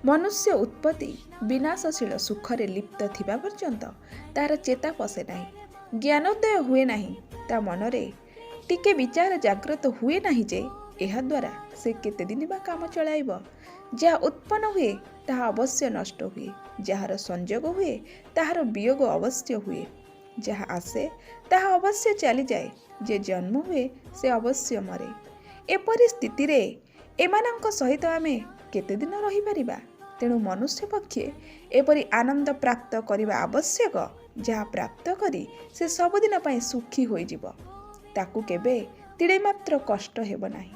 मनुष्य उत्पत्ति विनाशशील सुखरे लिप्त थिबा पर्यंत तार चेता पशे नहीं, ज्ञानोदय हुए नहीं, ता मनरे टिके विचार जागृत हुए नहीं जे एहा द्वारा से केते दिन बा काम चलाइब। जहाँ उत्पन्न हुए ताहा अवश्य नष्ट हुए, जार संयोग हुए ताहार वियोग अवश्य हुए, जहाँ आसे ताहा अवश्य चली जाए, जे जन्म हुए से अवश्य मरे। एपरि स्थिति रे एमानंक सहित आमे केते दिन रही परिबा। तेणु मनुष्य पक्षे एपरि आनंद प्राप्त करने आवश्यक, जहाँ प्राप्त करी से सबुदिन पाई सुखी होई जिवो, ताकू केबे तिड़े मात्र कष्ट हेब नाही।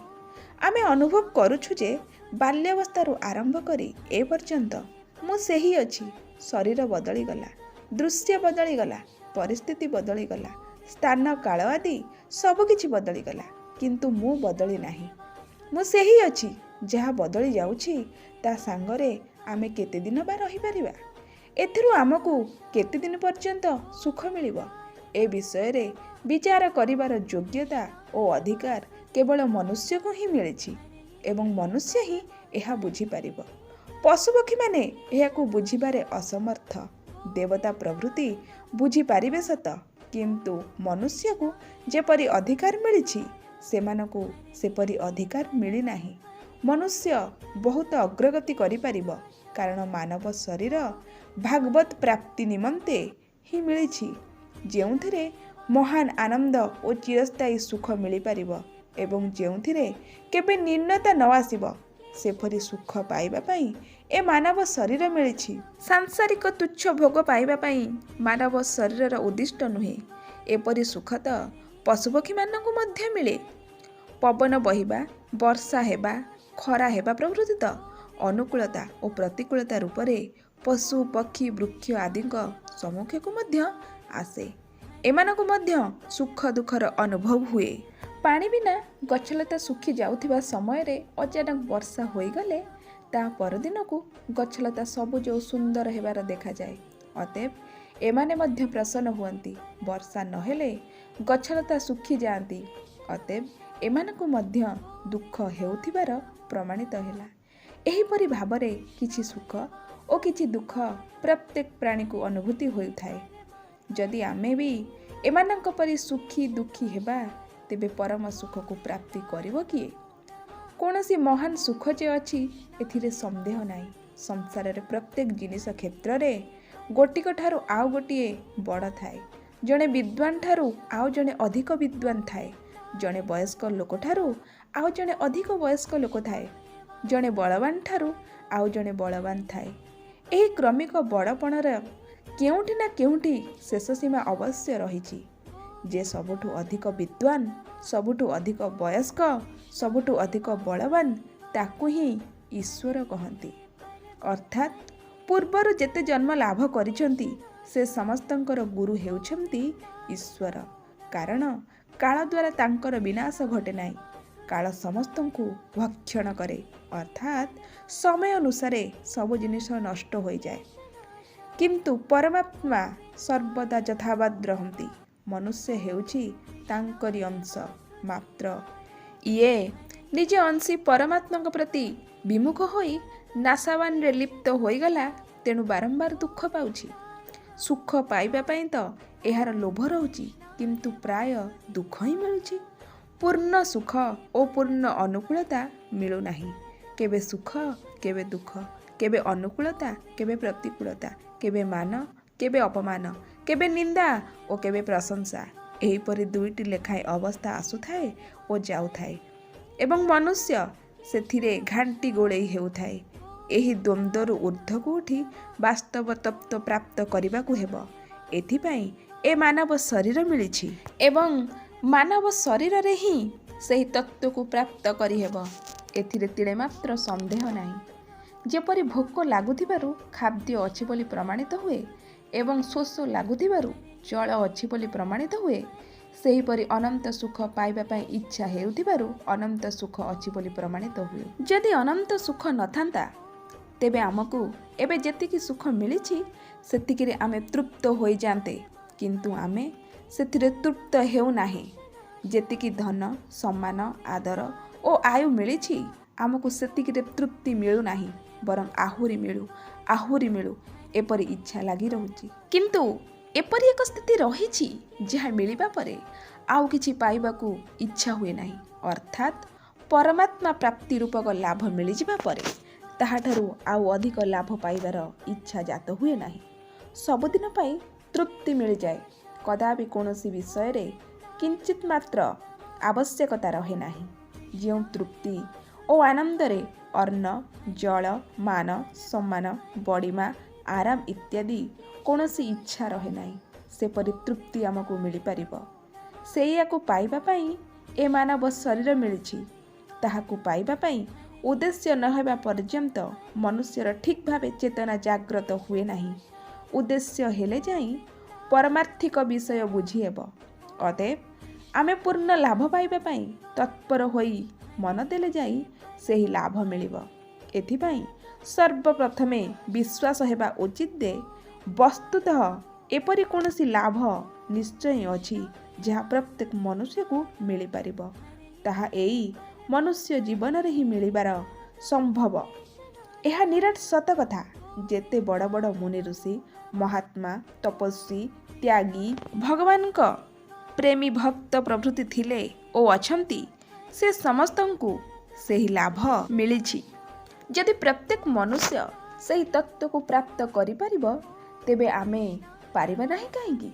आमे अनुभव करूछु जे बाल्यावस्थारू आरंभ करी ए पर्यंत मु सेही अछि। शरीर बदली गला, दृश्य बदली गला, परिस्थिति बदली गला, स्थान काल आदि सबकिछि बदली गला, किंतु मु बदली नाही। मु सेही अछि जहाँ बदली जाउछि ता सांगरे आमे केते दिन बा रही परिबा। एथिरु आमकु केते दिन पर्यंत सुख मिलिबो, ए विषय रे विचार करिवार योग्यता और अधिकार केवल मनुष्य को ही मिलिछि एवं मनुष्य ही यह बुझी पारिबो। पशुपक्षी माने एहाकु बुझिबारे असमर्थ। देवता प्रभृति बुझी पारिबे सत, किंतु मनुष्य को जेपरि अधिकार मिलिछि सेमानकु सेपरि अधिकार मिली नाही। मनुष्य बहुत अग्रगति करि पारिबो, कारण मानव शरीर भागवत प्राप्ति निमंते ही मिलिछि, जेउथिरे महान आनंद और चिरस्थायी सुख मिली पारिबो एवं जेउथिरे केबे निर्णता न आसिबो सेपरि सुख पाइबा पई ए मानव शरीर मिलिछि। सांसारिक तुच्छ भोग पाइबा पई मानव शरीरर उद्दिष्ट नुहे। एपरि सुख त पशुपक्षी मानकु मध्य मिले। पवन बहिबा, वर्षा हेबा, खरा हेबा प्रभृति त अनुकूलता और प्रतिकूलता रूपरे पशु पक्षी वृक्ष आदि सम्मुख को मध्य आसे। एमानकु मध्य सुख दुखर अनुभव हुए। पानी बिना गछलता सुखी जाउथिबा समय रे अचानक वर्षा होई गले ता परदिन को गछलता सबुज और सुंदर हेबार देखा जाए। अतएव एमाने मध्य प्रसन्न हुअंती। वर्षा नहेले गछलता सुखी जाती, अतएव एमानकु मध्य दुख हेउथिबार प्रमाणित ହେଲା। एहीपरि भावरे किछि सुख और किछि दुख प्रत्येक प्राणी को अनुभूति होइथाए। जदि आमे भी एमानंक परि सुखी दुखी हेबा तेबे परम सुख को प्राप्ति करिवो किए? कोनोसी महान सुख जे अछि एथिरे संदेह नाही। संसार रे प्रत्येक जिनिस क्षेत्र रे गोटिक ठारू आउ गोटिए बड़ थाए। जणे विद्वान ठारू आउ जणे अधिक विद्वान थाए। जणे वयस्क लोक ठारू आउ जणे अधिक वयस्क लोक थाए। जणे बलवान ठारू आउ जणे बलवान थाए। एही क्रमिक बड़पणर केउठी ना केउठी शेष सीमा अवश्य रहिछि। जे सबुठु अधिक विद्वान, सबुठु अधिक वयस्क, सबुठु अधिक बलवान ताकू ही ईश्वर कहନ୍ତି। अर्थात पूर्वर जेते जन्म लाभ करिसंती से समस्तंकर गुरु हेउछंती ईश्वर। कारण काल द्वारा तांकर विनाश घटे नाही। काल समस्तंकु भक्षण करे, अर्थात समय अनुसारे सब जिनिस नष्ट हो जाए, किंतु परमात्मा सर्वदा यथावत् रहंती। मनुष्य हेउछि तांकरी अंश मात्र। ये निजे अंशी परमात्मा प्रति विमुख होई नासावान रे लिप्त होईगला, तेणु बारंबार दुख पाउछि। सुख पाइबा पई तो एहार लोभ रहउछि, किंतु प्राय दुख ही मिलुछि। पूर्ण सुख और पूर्ण अनुकूलता मिलु नाही। केबे सुख केबे दुख, केबे अनुकूलता केबे प्रतिकूलता, केबे मान केबे अपमान, केबे निंदा और केबे प्रशंसा, एहीपरि दुईटी लेखाएं अवस्था आसुथाए और जाउथाए एवं मनुष्य सेथिरे घांटी गोड़ेई हेउथाए। एही द्वंद्वरु ऊर्ध्वकु उठी वास्तव तत्व प्राप्त करिबाकु हेबो। एथिपाई ए मानव शरीर मिलिछि एवं मानव शरीर रे ही सही तत्व को प्राप्त करि हेबो। एथिरे तिळे मात्र संदेह नाही। जेपरि भोक लागुथिबारु खाद्य अछि बोली प्रमाणित हुए एवं शोष लागुथिबारु जल अछि बोली प्रमाणित हुए, सेहीपरि अनंत सुख पाइबा पई इच्छा हेउथिबारु अनंत सुख अछि बोली प्रमाणित हुए। जदि अनंत सुख नथांता तेबे आमकु एबे जेतिकी सुख मिलिछि सेतिकिरे आमे तृप्त होई जान्ते, किंतु आमे सेथिरे तृप्त हेउ नाही। जेतिकी धन सम्मान आदर ओ आयु मिलिछि आमकु सेतिकिरे तृप्ति मिलु नाही, ବରଂ ଆହୁରି ମିଳୁ ଏପରି ଇଚ୍ଛା ଲାଗି ରହୁଛି। କିନ୍ତୁ ଏପରି ଏକ ସ୍ଥିତି ରହିଛି ଯାହା ମିଳିବା ପରେ ଆଉ କିଛି ପାଇବାକୁ ଇଚ୍ଛା ହୁଏ ନାହିଁ। ଅର୍ଥାତ୍ ପରମାତ୍ମା ପ୍ରାପ୍ତି ରୂପକ ଲାଭ ମିଳିଯିବା ପରେ ତାହାଠାରୁ ଆଉ ଅଧିକ ଲାଭ ପାଇବାର ଇଚ୍ଛା ଜାତ ହୁଏ ନାହିଁ। ସବୁଦିନ ପାଇଁ ତୃପ୍ତି ମିଳିଯାଏ। କଦାପି କୌଣସି ବିଷୟରେ କିଞ୍ଚିତ ମାତ୍ର ଆବଶ୍ୟକତା ରହେ ନାହିଁ। ଯେଉଁ ତୃପ୍ତି ଓ ଆନନ୍ଦରେ ଅନ୍ନ, ଜଳ, ମାନ, ସମ୍ମାନ, ବଡ଼ିମା, ଆରାମ ଇତ୍ୟାଦି କୌଣସି ଇଚ୍ଛା ରହେ ନାହିଁ, ସେପରି ତୃପ୍ତି ଆମକୁ ମିଳିପାରିବ। ସେଇଆକୁ ପାଇବା ପାଇଁ ଏ ମାନବ ଶରୀର ମିଳିଛି। ତାହାକୁ ପାଇବା ପାଇଁ ଉଦ୍ଦେଶ୍ୟ ନ ହେବା ପର୍ଯ୍ୟନ୍ତ ମନୁଷ୍ୟର ଠିକ୍ ଭାବେ ଚେତନା ଜାଗ୍ରତ ହୁଏ ନାହିଁ। ଉଦ୍ଦେଶ୍ୟ ହେଲେ ଯାଇ ପରମାର୍ଥିକ ବିଷୟ ବୁଝି ହେବ। ଅତଏବ ଆମେ ପୂର୍ଣ୍ଣ ଲାଭ ପାଇବା ପାଇଁ ତତ୍ପର ହୋଇ ମନ ଦେଲେ ଯାଇ ସେହି ଲାଭ ମିଳିବ। ଏଥିପାଇଁ ସର୍ବପ୍ରଥମେ ବିଶ୍ୱାସ ହେବା ଉଚିତ ଯେ ବସ୍ତୁତଃ ଏପରି କୌଣସି ଲାଭ ନିଶ୍ଚୟ ଅଛି ଯାହା ପ୍ରତ୍ୟେକ ମନୁଷ୍ୟକୁ ମିଳିପାରିବ। ତାହା ଏଇ ମନୁଷ୍ୟ ଜୀବନରେ ହିଁ ମିଳିବାର ସମ୍ଭବ। ଏହା ନିରାଟ ସତ କଥା। ଯେତେ ବଡ଼ ବଡ଼ ମୁନି ଋଷି, ମହାତ୍ମା, ତପସ୍ୱୀ, ତ୍ୟାଗୀ, ଭଗବାନଙ୍କ ପ୍ରେମୀ ଭକ୍ତ ପ୍ରଭୃତି ଥିଲେ ଓ ଅଛନ୍ତି, ସେ ସମସ୍ତଙ୍କୁ ସେହି ଲାଭ ମିଳିଛି। ଯଦି ପ୍ରତ୍ୟେକ ମନୁଷ୍ୟ ସେହି ତତ୍ତ୍ୱକୁ ପ୍ରାପ୍ତ କରିପାରିବ, ତେବେ ଆମେ ପାରିବା ନାହିଁ କାହିଁକି?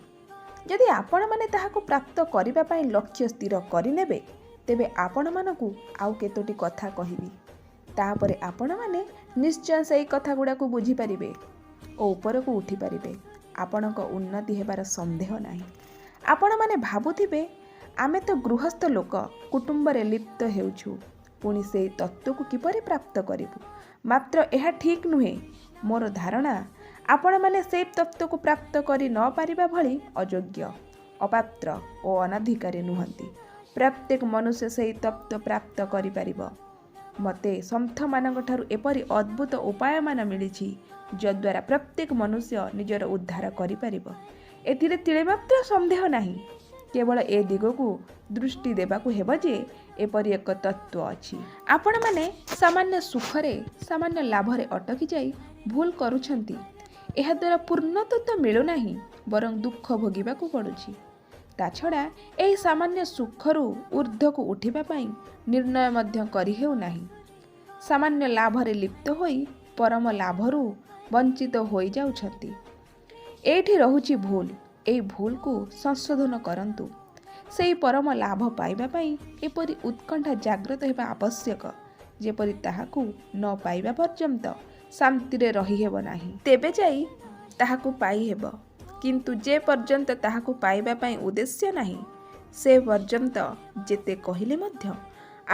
ଯଦି ଆପଣମାନେ ତାହାକୁ ପ୍ରାପ୍ତ କରିବା ପାଇଁ ଲକ୍ଷ୍ୟ ସ୍ଥିର କରିନେବେ, ତେବେ ଆପଣମାନଙ୍କୁ ଆଉ କେତୋଟି କଥା କହିବି। ତାପରେ ଆପଣମାନେ ନିଶ୍ଚୟ ସେହି କଥା ଗୁଡ଼ାକୁ ବୁଝିପାରିବେ ଓ ଉପରକୁ ଉଠିପାରିବେ। ଆପଣଙ୍କ ଉନ୍ନତି ହେବାର ସନ୍ଦେହ ନାହିଁ। ଆପଣମାନେ ଭାବୁଥିବେ, ଆମେ ତ ଗୃହସ୍ଥ ଲୋକ, କୁଟୁମ୍ବରେ ଲିପ୍ତ ହେଉଛୁ, ପୁଣି ସେହି ତତ୍ତ୍ୱକୁ କିପରି ପ୍ରାପ୍ତ କରିବୁ? ମାତ୍ର ଏହା ଠିକ୍ ନୁହେଁ। ମୋର ଧାରଣା ଆପଣମାନେ ସେହି ତତ୍ତ୍ୱକୁ ପ୍ରାପ୍ତ କରି ନ ପାରିବା ଭଳି ଅଯୋଗ୍ୟ, ଅପାତ୍ର ଓ ଅନଧିକାରୀ ନୁହନ୍ତି। ପ୍ରତ୍ୟେକ ମନୁଷ୍ୟ ସେହି ତତ୍ତ୍ୱ ପ୍ରାପ୍ତ କରିପାରିବ। ମୋତେ ସନ୍ଥମାନଙ୍କଠାରୁ ଏପରି ଅଦ୍ଭୁତ ଉପାୟମାନ ମିଳିଛି, ଯଦ୍ୱାରା ପ୍ରତ୍ୟେକ ମନୁଷ୍ୟ ନିଜର ଉଦ୍ଧାର କରିପାରିବ। ଏଥିରେ ତିଳେମାତ୍ର ସନ୍ଦେହ ନାହିଁ। କେବଳ ଏ ଦିଗକୁ ଦୃଷ୍ଟି ଦେବାକୁ ହେବ ଯେ ଏପରି ଏକ ତତ୍ତ୍ୱ ଅଛି। ଆପଣମାନେ ସାମାନ୍ୟ ସୁଖରେ, ସାମାନ୍ୟ ଲାଭରେ ଅଟକି ଯାଇ ଭୁଲ କରୁଛନ୍ତି। ଏହାଦ୍ୱାରା ପୂର୍ଣ୍ଣତ୍ୱ ତ ମିଳୁନାହିଁ, ବରଂ ଦୁଃଖ ଭୋଗିବାକୁ ପଡ଼ୁଛି। ତାଛଡ଼ା ଏହି ସାମାନ୍ୟ ସୁଖରୁ ଊର୍ଦ୍ଧ୍ୱକୁ ଉଠିବା ପାଇଁ ନିର୍ଣ୍ଣୟ ମଧ୍ୟ କରିହେଉନାହିଁ। ସାମାନ୍ୟ ଲାଭରେ ଲିପ୍ତ ହୋଇ ପରମ ଲାଭରୁ ବଞ୍ଚିତ ହୋଇଯାଉଛନ୍ତି। ଏଇଠି ରହୁଛି ଭୁଲ। ଏହି ଭୁଲକୁ ସଂଶୋଧନ କରନ୍ତୁ। ସେହି ପରମ ଲାଭ ପାଇବା ପାଇଁ ଏପରି ଉତ୍କଣ୍ଠା ଜାଗ୍ରତ ହେବା ଆବଶ୍ୟକ, ଯେପରି ତାହାକୁ ନ ପାଇବା ପର୍ଯ୍ୟନ୍ତ ଶାନ୍ତିରେ ରହିହେବ ନାହିଁ। ତେବେ ଯାଇ ତାହାକୁ ପାଇହେବ। କିନ୍ତୁ ଯେ ପର୍ଯ୍ୟନ୍ତ ତାହାକୁ ପାଇବା ପାଇଁ ଉଦ୍ଦେଶ୍ୟ ନାହିଁ, ସେ ପର୍ଯ୍ୟନ୍ତ ଯେତେ କହିଲେ ମଧ୍ୟ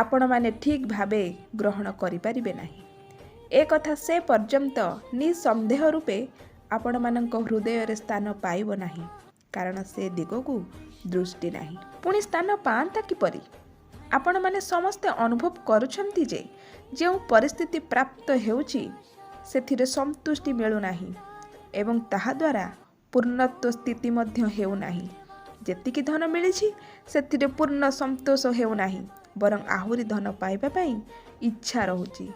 ଆପଣମାନେ ଠିକ୍ ଭାବେ ଗ୍ରହଣ କରିପାରିବେ ନାହିଁ। ଏ କଥା ସେ ପର୍ଯ୍ୟନ୍ତ ନିଃସନ୍ଦେହ ରୂପେ ଆପଣମାନଙ୍କ ହୃଦୟରେ ସ୍ଥାନ ପାଇବ ନାହିଁ, କାରଣ ସେ ଦିଗକୁ ଦୃଷ୍ଟି ନାହିଁ। ପୁଣି ସ୍ଥାନ ପାଆନ୍ତା କିପରି? ଆପଣମାନେ ସମସ୍ତେ ଅନୁଭବ କରୁଛନ୍ତି ଯେ ଯେଉଁ ପରିସ୍ଥିତି ପ୍ରାପ୍ତ ହେଉଛି, ସେଥିରେ ସନ୍ତୁଷ୍ଟି ମିଳୁନାହିଁ ଏବଂ ତାହାଦ୍ୱାରା ପୂର୍ଣ୍ଣତ୍ୱ ସ୍ଥିତି ମଧ୍ୟ ହେଉନାହିଁ। ଯେତିକି ଧନ ମିଳିଛି, ସେଥିରେ ପୂର୍ଣ୍ଣ ସନ୍ତୋଷ ହେଉନାହିଁ, ବରଂ ଆହୁରି ଧନ ପାଇବା ପାଇଁ ଇଚ୍ଛା ରହୁଛି।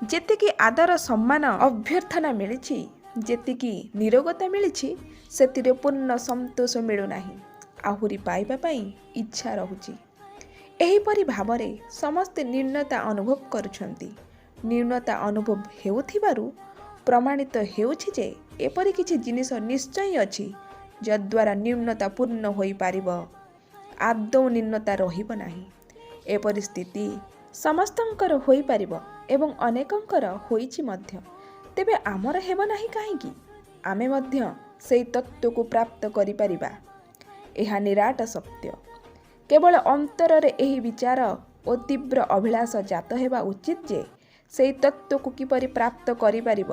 ଯେତିକି ଆଦର, ସମ୍ମାନ, ଅଭ୍ୟର୍ଥନା ମିଳିଛି, ଯେତିକି ନିରୋଗତା ମିଳିଛି, ସେଥିରେ ପୂର୍ଣ୍ଣ ସନ୍ତୋଷ ମିଳୁନାହିଁ, ଆହୁରି ପାଇବା ପାଇଁ ଇଚ୍ଛା ରହୁଛି। ଏହିପରି ଭାବରେ ସମସ୍ତେ ନ୍ୟୁନତା ଅନୁଭବ କରୁଛନ୍ତି। ନ୍ୟୁନତା ଅନୁଭବ ହେଉଥିବାରୁ ପ୍ରମାଣିତ ହେଉଛି ଯେ ଏପରି କିଛି ଜିନିଷ ନିଶ୍ଚୟ ଅଛି ଯଦ୍ୱାରା ନ୍ୟୁନତା ପୂର୍ଣ୍ଣ ହୋଇପାରିବ। ଆଦୌ ନ୍ୟୁନତା ରହିବ ନାହିଁ। ଏପରି ସ୍ଥିତି ସମସ୍ତଙ୍କର ହୋଇପାରିବ ଏବଂ ଅନେକଙ୍କର ହୋଇଛି ମଧ୍ୟ। ତେବେ ଆମର ହେବ ନାହିଁ କାହିଁକି? ଆମେ ମଧ୍ୟ ସେହି ତତ୍ତ୍ୱକୁ ପ୍ରାପ୍ତ କରିପାରିବା। ଏହା ନିରାଟ ସତ୍ୟ। କେବଳ ଅନ୍ତରରେ ଏହି ବିଚାର ଓ ତୀବ୍ର ଅଭିଳାଷ ଜାତ ହେବା ଉଚିତ ଯେ ସେହି ତତ୍ତ୍ୱକୁ କିପରି ପ୍ରାପ୍ତ କରିପାରିବ,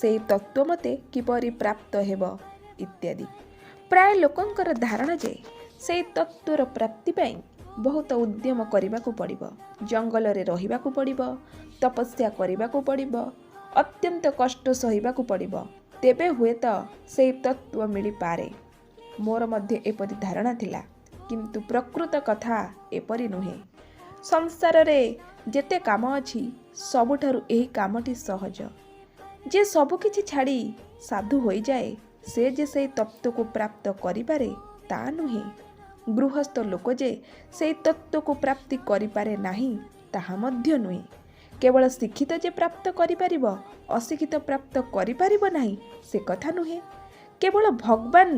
ସେହି ତତ୍ତ୍ୱ ମୋତେ କିପରି ପ୍ରାପ୍ତ ହେବ ଇତ୍ୟାଦି। ପ୍ରାୟ ଲୋକଙ୍କର ଧାରଣା ଯେ ସେହି ତତ୍ତ୍ୱର ପ୍ରାପ୍ତି ପାଇଁ ବହୁତ ଉଦ୍ୟମ କରିବାକୁ ପଡ଼ିବ, ଜଙ୍ଗଲରେ ରହିବାକୁ ପଡ଼ିବ, ତପସ୍ୟା କରିବାକୁ ପଡ଼ିବ, ଅତ୍ୟନ୍ତ କଷ୍ଟ ସହିବାକୁ ପଡ଼ିବ, ତେବେ ହୁଏତ ସେହି ତତ୍ତ୍ୱ ମିଳିପାରେ। ମୋର ମଧ୍ୟ ଏପରି ଧାରଣା ଥିଲା, କିନ୍ତୁ ପ୍ରକୃତ କଥା ଏପରି ନୁହେଁ। ସଂସାରରେ ଯେତେ କାମ ଅଛି ସବୁଠାରୁ ଏହି କାମଟି ସହଜ। ଯେ ସବୁକିଛି ଛାଡ଼ି ସାଧୁ ହୋଇଯାଏ ସେ ଯେ ସେହି ତତ୍ତ୍ୱକୁ ପ୍ରାପ୍ତ କରିପାରେ ତା ନୁହେଁ। ଗୃହସ୍ଥ ଲୋକ ଯେ ସେହି ତତ୍ତ୍ୱକୁ ପ୍ରାପ୍ତି କରିପାରେ ନାହିଁ ତାହା ମଧ୍ୟ ନୁହେଁ। କେବଳ ଶିକ୍ଷିତ ଯେ ପ୍ରାପ୍ତ କରିପାରିବ ଅଶିକ୍ଷିତ ପ୍ରାପ୍ତ କରିପାରିବ ନାହିଁ ସେ କଥା ନୁହେଁ। କେବଳ ଭଗବାନ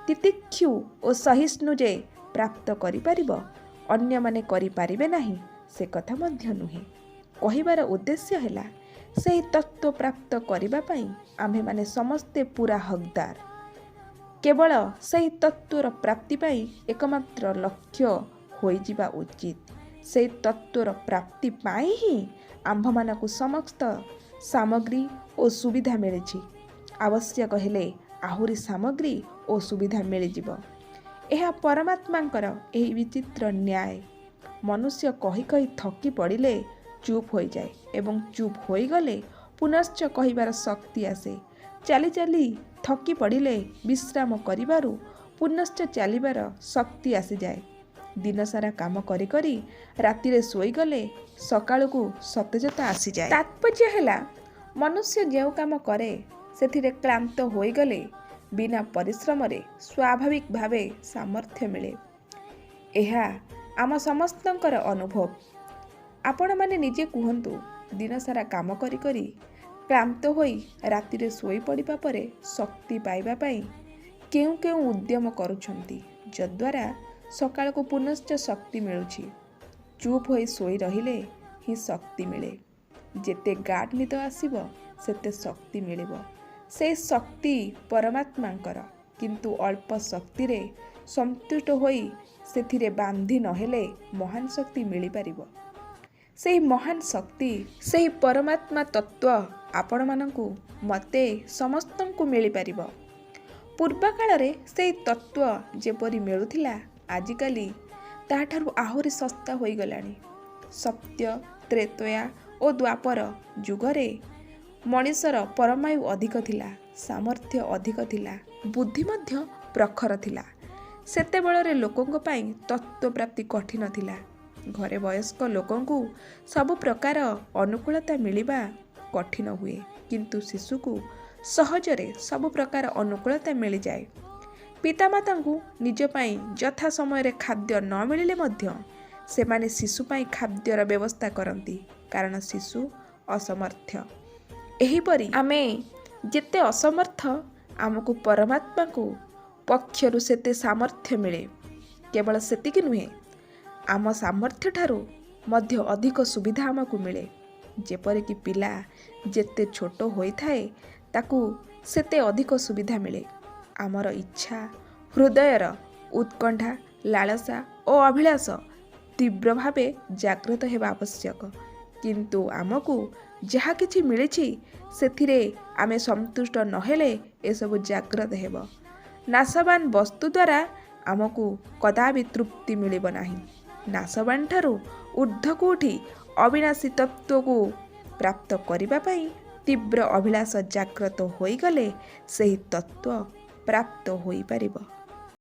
ତିତିକ୍ଷୁ ଓ ସହିଷ୍ଣୁ ଯେ ପ୍ରାପ୍ତ କରିପାରିବ ଅନ୍ୟମାନେ କରିପାରିବେ ନାହିଁ ସେ କଥା ମଧ୍ୟ ନୁହେଁ। କହିବାର ଉଦ୍ଦେଶ୍ୟ ହେଲା ସେହି ତତ୍ତ୍ୱ ପ୍ରାପ୍ତ କରିବା ପାଇଁ ଆମ୍ଭେମାନେ ସମସ୍ତେ ପୁରା ହକଦାର। କେବଳ ସେହି ତତ୍ତ୍ୱର ପ୍ରାପ୍ତି ପାଇଁ ଏକମାତ୍ର ଲକ୍ଷ୍ୟ ହୋଇଯିବା ଉଚିତ। ସେହି ତତ୍ତ୍ୱର ପ୍ରାପ୍ତି ପାଇଁ ହିଁ ଆମ୍ଭମାନଙ୍କୁ ସମସ୍ତ ସାମଗ୍ରୀ ଓ ସୁବିଧା ମିଳିଛି। ଆବଶ୍ୟକ ହେଲେ ଆହୁରି ସାମଗ୍ରୀ ଓ ସୁବିଧା ମିଳିଯିବ। ଏହା ପରମାତ୍ମାଙ୍କର ଏହି ବିଚିତ୍ର ନ୍ୟାୟ। ମନୁଷ୍ୟ କହି କହି ଥକି ପଡ଼ିଲେ ଚୁପ୍ ହୋଇଯାଏ ଏବଂ ଚୁପ୍ ହୋଇଗଲେ ପୁନଶ୍ଚ କହିବାର ଶକ୍ତି ଆସେ। ଚାଲି ଚାଲି ଥକି ପଡ଼ିଲେ ବିଶ୍ରାମ କରିବାରୁ ପୁନଶ୍ଚ ଚାଲିବାର ଶକ୍ତି ଆସିଯାଏ। ଦିନସାରା କାମ କରି କରି ରାତିରେ ଶୋଇଗଲେ ସକାଳକୁ ସତେଜତା ଆସିଯାଏ। ତାତ୍ପର୍ଯ୍ୟ ହେଲା ମନୁଷ୍ୟ ଯେଉଁ କାମ କରେ ସେଥିରେ କ୍ଳାନ୍ତ ହୋଇଗଲେ ବିନା ପରିଶ୍ରମରେ ସ୍ୱାଭାବିକ ଭାବେ ସାମର୍ଥ୍ୟ ମିଳେ। ଏହା ଆମ ସମସ୍ତଙ୍କର ଅନୁଭବ। ଆପଣମାନେ ନିଜେ କୁହନ୍ତୁ, ଦିନସାରା କାମ କରି କରି କ୍ଳାନ୍ତ ହୋଇ ରାତିରେ ଶୋଇପଡ଼ିବା ପରେ ଶକ୍ତି ପାଇବା ପାଇଁ କେଉଁ କେଉଁ ଉଦ୍ୟମ କରୁଛନ୍ତି ଯଦ୍ୱାରା ସକାଳକୁ ପୁନଶ୍ଚ ଶକ୍ତି ମିଳୁଛି। ଚୁପ୍ ହୋଇ ଶୋଇ ରହିଲେ ହିଁ ଶକ୍ତି ମିଳେ। ଯେତେ ଗାଢ଼ ନିଦ ଆସିବ ସେତେ ଶକ୍ତି ମିଳିବ। ସେହି ଶକ୍ତି ପରମାତ୍ମାଙ୍କର। କିନ୍ତୁ ଅଳ୍ପ ଶକ୍ତିରେ ସନ୍ତୁଷ୍ଟ ହୋଇ ସେଥିରେ ବାନ୍ଧି ନହେଲେ ମହାନ ଶକ୍ତି ମିଳିପାରିବ। ସେହି ମହାନ ଶକ୍ତି ସେହି ପରମାତ୍ମା ତତ୍ତ୍ୱ ଆପଣମାନଙ୍କୁ ମୋତେ ସମସ୍ତଙ୍କୁ ମିଳିପାରିବ। ପୂର୍ବକାଳରେ ସେହି ତତ୍ତ୍ୱ ଯେପରି ମିଳୁଥିଲା ଆଜିକାଲି ତାହାଠାରୁ ଆହୁରି ଶସ୍ତା ହୋଇଗଲାଣି। ସତ୍ୟ ତ୍ରେତୟା ଓ ଦ୍ୱାପର ଯୁଗରେ ମଣିଷର ପରମାୟୁ ଅଧିକ ଥିଲା, ସାମର୍ଥ୍ୟ ଅଧିକ ଥିଲା, ବୁଦ୍ଧି ମଧ୍ୟ ପ୍ରଖର ଥିଲା। ସେତେବେଳରେ ଲୋକଙ୍କ ପାଇଁ ତତ୍ତ୍ୱ ପ୍ରାପ୍ତି କଠିନ ଥିଲା। ଘରେ ବୟସ୍କ ଲୋକଙ୍କୁ ସବୁ ପ୍ରକାର ଅନୁକୂଳତା ମିଳିବା କଠିନ ହୁଏ, କିନ୍ତୁ ଶିଶୁକୁ ସହଜରେ ସବୁ ପ୍ରକାର ଅନୁକୂଳତା ମିଳିଯାଏ। ପିତାମାତାଙ୍କୁ ନିଜ ପାଇଁ ଯଥା ସମୟରେ ଖାଦ୍ୟ ନ ମିଳିଲେ ମଧ୍ୟ ସେମାନେ ଶିଶୁ ପାଇଁ ଖାଦ୍ୟର ବ୍ୟବସ୍ଥା କରନ୍ତି, କାରଣ ଶିଶୁ ଅସମର୍ଥ। ଏହିପରି ଆମେ ଯେତେ ଅସମର୍ଥ ଆମକୁ ପରମାତ୍ମାକୁ ପକ୍ଷରୁ ସେତେ ସାମର୍ଥ୍ୟ ମିଳେ। କେବଳ ସେତିକି ନୁହେଁ, ଆମ ସାମର୍ଥ୍ୟଠାରୁ ମଧ୍ୟ ଅଧିକ ସୁବିଧା ଆମକୁ ମିଳେ। ଯେପରିକି ପିଲା ଯେତେ ଛୋଟ ହୋଇଥାଏ ତାକୁ ସେତେ ଅଧିକ ସୁବିଧା ମିଳେ। ଆମର ଇଚ୍ଛା, ହୃଦୟର ଉତ୍କଣ୍ଠା, ଲାଳସା ଓ ଅଭିଳାଷ ତୀବ୍ର ଭାବେ ଜାଗ୍ରତ ହେବା ଆବଶ୍ୟକ। କିନ୍ତୁ ଆମକୁ ଯାହା କିଛି ମିଳିଛି ସେଥିରେ ଆମେ ସନ୍ତୁଷ୍ଟ ନହେଲେ ଏସବୁ ଜାଗ୍ରତ ହେବ। ନାଶବାନ ବସ୍ତୁ ଦ୍ୱାରା ଆମକୁ କଦାପି ତୃପ୍ତି ମିଳିବ ନାହିଁ। ନାଶବାନ ଠାରୁ ଊର୍ଦ୍ଧ୍ୱକୁ ଉଠି ଅବିନାଶୀ ତତ୍ତ୍ୱକୁ ପ୍ରାପ୍ତ କରିବା ପାଇଁ ତୀବ୍ର ଅଭିଳାଷ ଜାଗ୍ରତ ହୋଇଗଲେ ସେହି ତତ୍ତ୍ୱ ପ୍ରାପ୍ତ ହୋଇପାରିବ।